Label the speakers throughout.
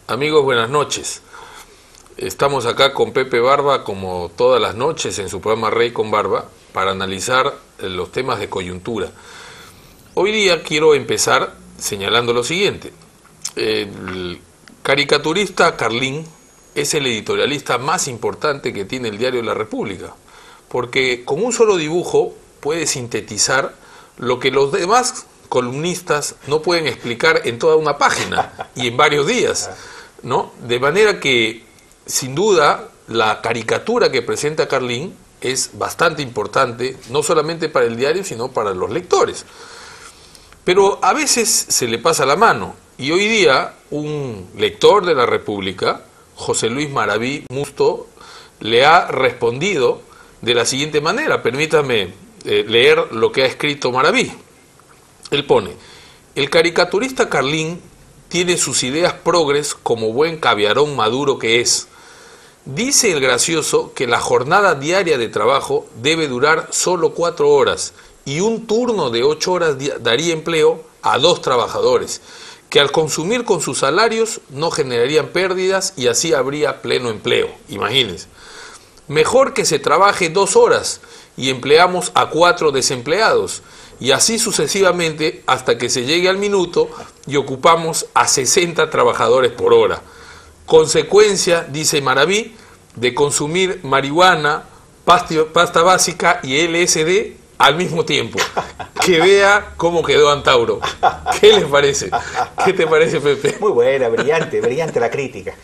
Speaker 1: Amigos, buenas noches. Estamos acá con Pepe Barba, como todas las noches, en su programa Rey con Barba, para analizar los temas de coyuntura. Hoy día quiero empezar señalando lo siguiente. El caricaturista Carlín es el editorialista más importante que tiene el diario La República, porque con un solo dibujo puede sintetizar lo que los demás columnistas no pueden explicar en toda una página y en varios días, ¿no? De manera que, sin duda, la caricatura que presenta Carlín es bastante importante, no solamente para el diario, sino para los lectores. Pero a veces se le pasa la mano, y hoy día un lector de La República, José Luis Maraví Musto, le ha respondido de la siguiente manera. Permítame leer lo que ha escrito Maraví. Él pone: el caricaturista Carlín tiene sus ideas progres como buen caviarón maduro que es. Dice el gracioso que la jornada diaria de trabajo debe durar solo 4 horas y un turno de 8 horas daría empleo a 2 trabajadores, que al consumir con sus salarios no generarían pérdidas y así habría pleno empleo. Imagínense. Mejor que se trabaje 2 horas y empleamos a 4 desempleados, y así sucesivamente hasta que se llegue al minuto y ocupamos a 60 trabajadores por hora. Consecuencia, dice Maraví, de consumir marihuana, pasta básica y LSD al mismo tiempo. Que vea cómo quedó Antauro. ¿Qué les parece? ¿Qué te parece, Pepe?
Speaker 2: Muy buena, brillante la crítica.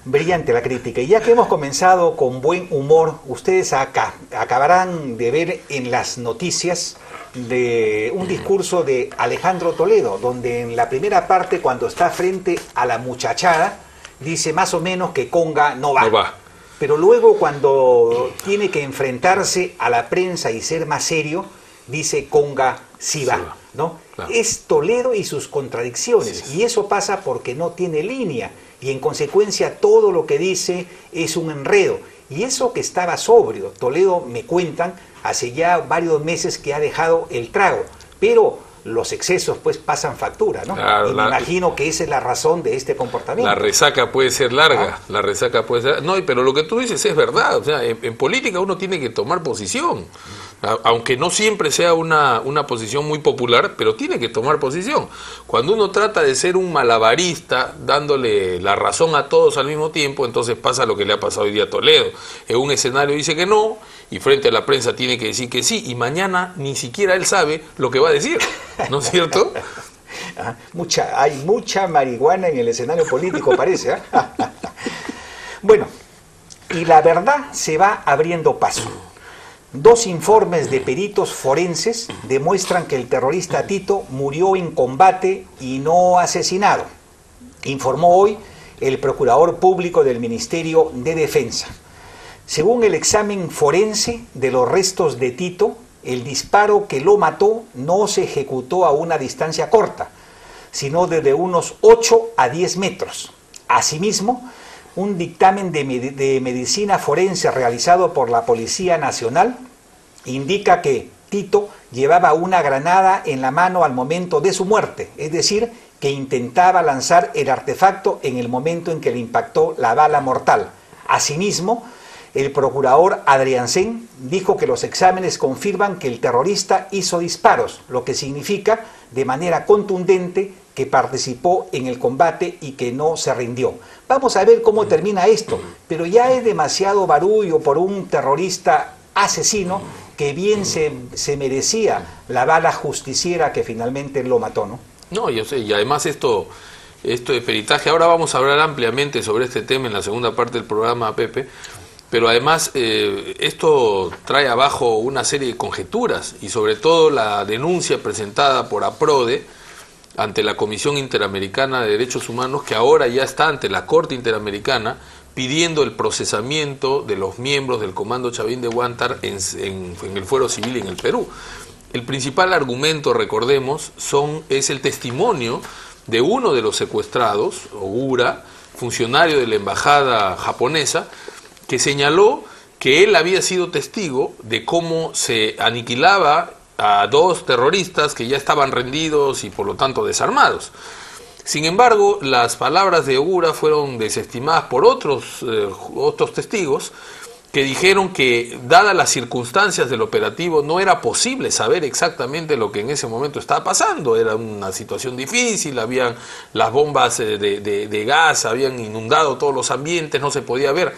Speaker 2: Brillante la crítica. Y ya que hemos comenzado con buen humor, ustedes acabarán de ver en las noticias de un discurso de Alejandro Toledo, donde en la primera parte, cuando está frente a la muchachada, dice más o menos que Conga no va.
Speaker 1: No va.
Speaker 2: Pero luego, cuando tiene que enfrentarse a la prensa y ser más serio, dice Conga sí va, ¿no? Claro. Es Toledo y sus contradicciones, sí. Y eso pasa porque no tiene línea, y en consecuencia todo lo que dice es un enredo. Y eso que estaba sobrio, Toledo, me cuentan, hace ya varios meses que ha dejado el trago, pero los excesos pues pasan factura, ¿no? Claro, y me imagino que esa es la razón de este comportamiento.
Speaker 1: La resaca puede ser larga, la resaca puede ser... No, pero lo que tú dices es verdad, o sea, en política uno tiene que tomar posición, aunque no siempre sea una posición muy popular, pero tiene que tomar posición. Cuando uno trata de ser un malabarista, dándole la razón a todos al mismo tiempo, entonces pasa lo que le ha pasado hoy día a Toledo. En un escenario dice que no, y frente a la prensa tiene que decir que sí, y mañana ni siquiera él sabe lo que va a decir, ¿no es cierto?
Speaker 2: Hay mucha marihuana en el escenario político, parece, ¿eh? Bueno, y la verdad se va abriendo paso. 2 informes de peritos forenses demuestran que el terrorista Tito murió en combate y no asesinado, informó hoy el procurador público del Ministerio de Defensa. Según el examen forense de los restos de Tito, el disparo que lo mató no se ejecutó a una distancia corta, sino desde unos 8 a 10 metros. Asimismo, un dictamen de medicina forense realizado por la Policía Nacional indica que Tito llevaba una granada en la mano al momento de su muerte, es decir, que intentaba lanzar el artefacto en el momento en que le impactó la bala mortal. Asimismo, el procurador Adriancén dijo que los exámenes confirman que el terrorista hizo disparos, lo que significa de manera contundente que participó en el combate y que no se rindió. Vamos a ver cómo termina esto, pero ya es demasiado barullo por un terrorista asesino que bien se merecía la bala justiciera que finalmente lo mató, ¿no?
Speaker 1: No, yo sé, y además esto de peritaje, ahora vamos a hablar ampliamente sobre este tema en la segunda parte del programa, Pepe, pero además esto trae abajo una serie de conjeturas y sobre todo la denuncia presentada por APRODE ante la Comisión Interamericana de Derechos Humanos, que ahora ya está ante la Corte Interamericana pidiendo el procesamiento de los miembros del Comando Chavín de Huántar en el fuero civil en el Perú. El principal argumento, recordemos, es el testimonio de uno de los secuestrados, Ogura, funcionario de la embajada japonesa, que señaló que él había sido testigo de cómo se aniquilaba a 2 terroristas que ya estaban rendidos y por lo tanto desarmados. Sin embargo, las palabras de Ogura fueron desestimadas por otros testigos que dijeron que, dadas las circunstancias del operativo, no era posible saber exactamente lo que en ese momento estaba pasando. Era una situación difícil, habían las bombas de gas, habían inundado todos los ambientes, no se podía ver.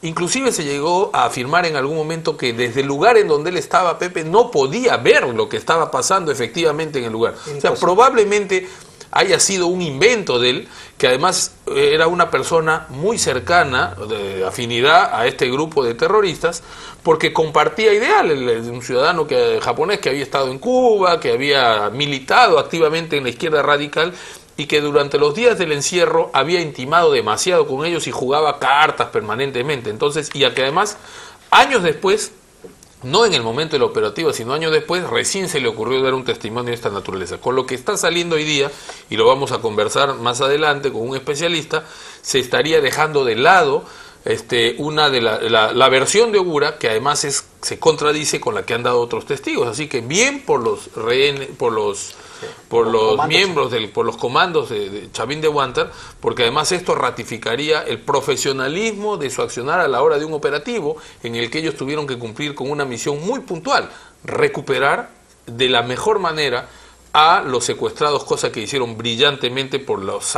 Speaker 1: Inclusive se llegó a afirmar en algún momento que desde el lugar en donde él estaba, Pepe, no podía ver lo que estaba pasando efectivamente en el lugar. O sea, probablemente haya sido un invento de él, que además era una persona muy cercana, de afinidad a este grupo de terroristas, porque compartía ideales, un ciudadano japonés que había estado en Cuba, que había militado activamente en la izquierda radical, y que durante los días del encierro había intimado demasiado con ellos y jugaba cartas permanentemente. Entonces, y a que además, años después, no en el momento del operativo, sino años después, recién se le ocurrió dar un testimonio de esta naturaleza. Con lo que está saliendo hoy día, y lo vamos a conversar más adelante con un especialista, se estaría dejando de lado una de la versión de Ogura, que además se contradice con la que han dado otros testigos. Así que bien por los rehenes, por los miembros, por los comandos de Chavín de Huántar, porque además esto ratificaría el profesionalismo de su accionar a la hora de un operativo en el que ellos tuvieron que cumplir con una misión muy puntual: recuperar de la mejor manera a los secuestrados, cosa que hicieron brillantemente por las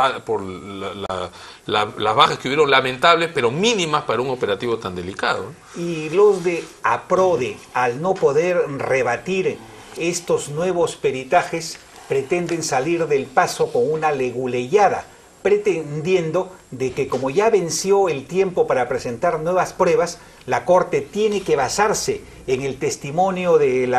Speaker 1: bajas que hubieron, lamentables, pero mínimas para un operativo tan delicado.
Speaker 2: Y los de APRODE, al no poder rebatir estos nuevos peritajes, pretenden salir del paso con una leguleyada, pretendiendo de que como ya venció el tiempo para presentar nuevas pruebas, la Corte tiene que basarse en el testimonio del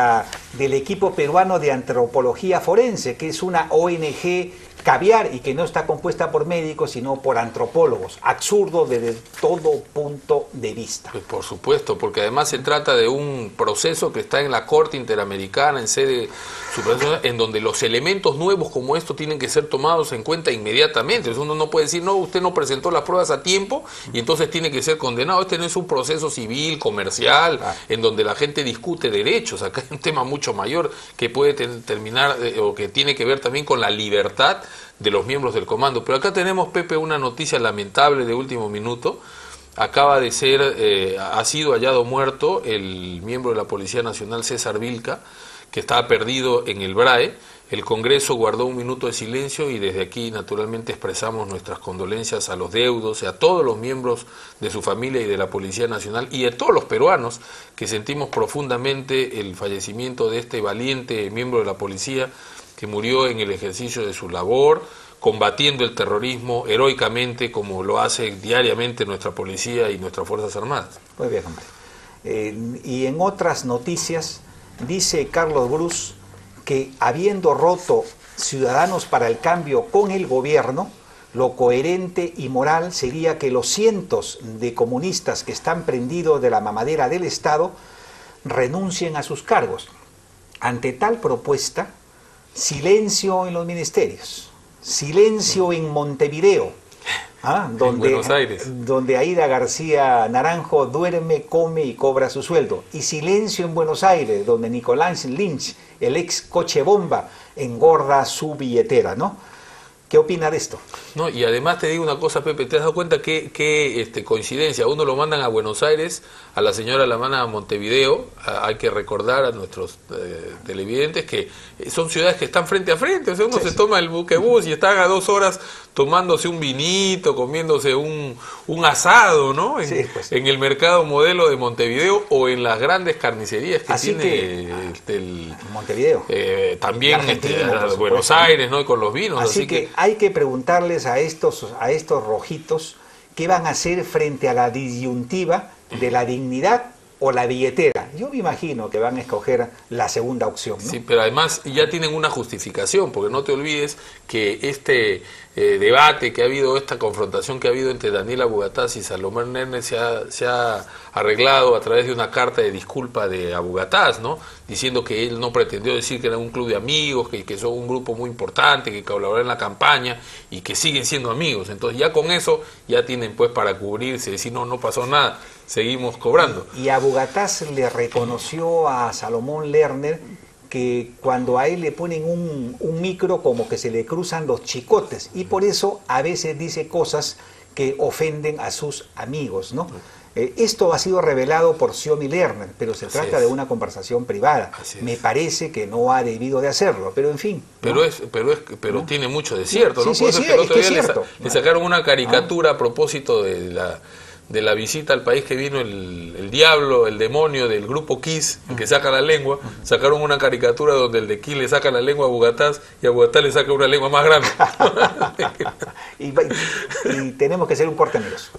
Speaker 2: equipo peruano de antropología forense, que es una ONG caviar y que no está compuesta por médicos, sino por antropólogos. Absurdo desde todo punto de vista.
Speaker 1: Pues por supuesto, porque además se trata de un proceso que está en la Corte Interamericana, en sede supranacional, en donde los elementos nuevos como esto tienen que ser tomados en cuenta inmediatamente. Entonces uno no puede decir, no, usted no presentó las pruebas a tiempo y entonces tiene que ser condenado. Este no es un proceso civil, comercial, en donde la gente discute derechos. Acá hay un tema mucho mayor que puede terminar o que tiene que ver también con la libertad de los miembros del comando. Pero acá tenemos, Pepe, una noticia lamentable de último minuto. Acaba de ser, ha sido hallado muerto el miembro de la Policía Nacional, César Vilca, que estaba perdido en el BRAE. El Congreso guardó un minuto de silencio y desde aquí naturalmente expresamos nuestras condolencias a los deudos y a todos los miembros de su familia y de la Policía Nacional y a todos los peruanos que sentimos profundamente el fallecimiento de este valiente miembro de la policía que murió en el ejercicio de su labor, combatiendo el terrorismo heroicamente como lo hace diariamente nuestra policía y nuestras Fuerzas Armadas.
Speaker 2: Muy bien, hombre. Y en otras noticias, dice Carlos Brus que habiendo roto Ciudadanos para el Cambio con el gobierno, lo coherente y moral sería que los cientos de comunistas que están prendidos de la mamadera del Estado renuncien a sus cargos. Ante tal propuesta, silencio en los ministerios, silencio en Montevideo, donde Aida García Naranjo duerme, come y cobra su sueldo, y silencio en Buenos Aires, donde Nicolás Lynch, el ex coche bomba, engorda su billetera, ¿no? ¿Qué opina de esto?
Speaker 1: No, y además te digo una cosa, Pepe, ¿te has dado cuenta qué coincidencia? Uno lo mandan a Buenos Aires, a la señora la mandan a Montevideo. Hay que recordar a nuestros televidentes que son ciudades que están frente a frente. O sea, uno se toma el buquebús y está a 2 horas tomándose un vinito, comiéndose un asado, ¿no? En el mercado modelo de Montevideo o en las grandes carnicerías que tiene
Speaker 2: Montevideo.
Speaker 1: También Buenos Aires, ¿no? Y con los vinos.
Speaker 2: Así que hay que preguntarles a estos rojitos qué van a hacer frente a la disyuntiva de la dignidad o la billetera. Yo me imagino que van a escoger la segunda opción, ¿no? Sí,
Speaker 1: pero además ya tienen una justificación, porque no te olvides que este debate que ha habido, esta confrontación que ha habido entre Daniela Bugatás y Salomón Lerner se ha arreglado a través de una carta de disculpa de Bugatás, ¿no? Diciendo que él no pretendió decir que era un club de amigos, que son un grupo muy importante, que colaboran en la campaña y que siguen siendo amigos. Entonces ya con eso ya tienen pues para cubrirse, decir no pasó nada, seguimos cobrando.
Speaker 2: Y a Bugatás le reconoció a Salomón Lerner que cuando a él le ponen un micro como que se le cruzan los chicotes y por eso a veces dice cosas que ofenden a sus amigos, ¿no? Esto ha sido revelado por Xiomi Lerner, pero se trata de una conversación privada. Me parece que no ha debido de hacerlo, pero en fin.
Speaker 1: Pero
Speaker 2: ¿no?
Speaker 1: Tiene mucho de cierto, ¿no?
Speaker 2: Sí,
Speaker 1: Por
Speaker 2: sí,
Speaker 1: eso es que el otro
Speaker 2: es
Speaker 1: día
Speaker 2: cierto.
Speaker 1: le sacaron una caricatura a propósito de la visita al país que vino el diablo, el demonio del grupo Kiss, el que saca la lengua. Sacaron una caricatura donde el de Kiss le saca la lengua a Bugatás y a Bugatás le saca una lengua más grande.
Speaker 2: y tenemos que ser un corte, amigos.